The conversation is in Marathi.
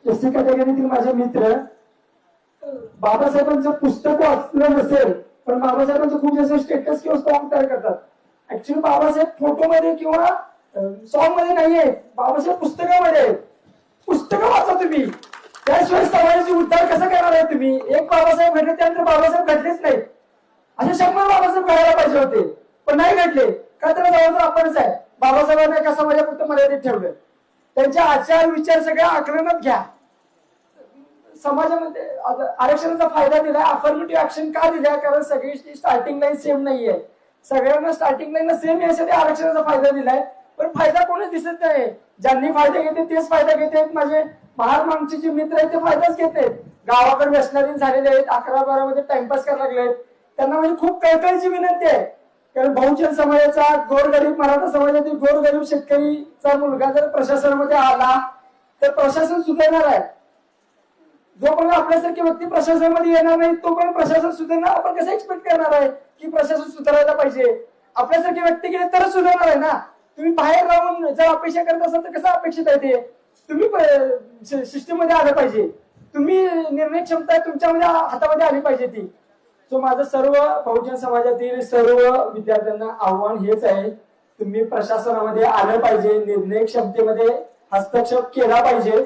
एससी कॅटेगरीतील माझे मित्र बाबासाहेबांचं पुस्तक वाचलं नसेल पण बाबासाहेबांचं खूप जास्त स्टेटस किंवा स्टॉक तयार करतात. ऍक्च्युली बाबासाहेब फोटोमध्ये किंवा सॉन्ग मध्ये नाहीये, बाबासाहेब पुस्तकामध्ये आहेत. पुस्तकं वाचा तुम्ही, त्याशिवाय समाजाची उद्धार कसा करणार आहे तुम्ही? एक बाबासाहेब घडले त्यानंतर बाबासाहेब घडलेच नाही, असे 100 बाबासाहेब घडायला पाहिजे होते पण नाही घडले. का त्याला जबाबदार आपणच आहे. बाबासाहेबांना एका समाजापुरतं मर्यादित ठेवलं. त्यांच्या आचार विचार सगळ्या आकलनात घ्या. समाजामध्ये आरक्षणाचा फायदा दिलाय, अफर्मेटिव्ह ऍक्शन का दिल्या? कारण सगळी स्टार्टिंग लाईन सेम नाहीये, सगळ्यांना स्टार्टिंग लाईन सेम यासाठी आरक्षणाचा फायदा दिलाय. पण फायदा कोणीच दिसत नाही. ज्यांनी फायदा घेते तेच फायदा घेतात. माझे महाराष्ट्राचे जे मित्र आहेत ते फायदाच घेत आहेत. गावाकडे व्यसनाधीन झालेले आहेत, 11-12 मध्ये टाइमपास करायला लागलेत. त्यांना म्हणजे खूप कळकळीची विनंती आहे. कारण बहुजन समाजाचा, गोरगरीब मराठा समाजातील गोरगरीब शेतकरीचा मुलगा जर प्रशासनामध्ये आला तर प्रशासन सुधारणार आहे. जोपर्यंत आपल्यासारखी व्यक्ती प्रशासनामध्ये येणार नाही तोपर्यंत प्रशासन सुधारणार. आपण कसं एक्सपेक्ट करणार आहे की प्रशासन सुधारायला पाहिजे? आपल्यासारखी व्यक्ती गेली तरच सुधारणार आहे ना. तुम्ही बाहेर राहून जर अपेक्षा करत असाल तर कसं अपेक्षित आहे ते? तुम्ही सिस्टीम मध्ये आलं पाहिजे, तुम्ही निर्णय क्षमता तुमच्यामध्ये हातामध्ये आली पाहिजे ती. सो माझं सर्व बहुजन समाजातील सर्व विद्यार्थ्यांना आव्हान हेच आहे, तुम्ही प्रशासनामध्ये आलं पाहिजे, निर्णय क्षमतेमध्ये हस्तक्षेप केला पाहिजे.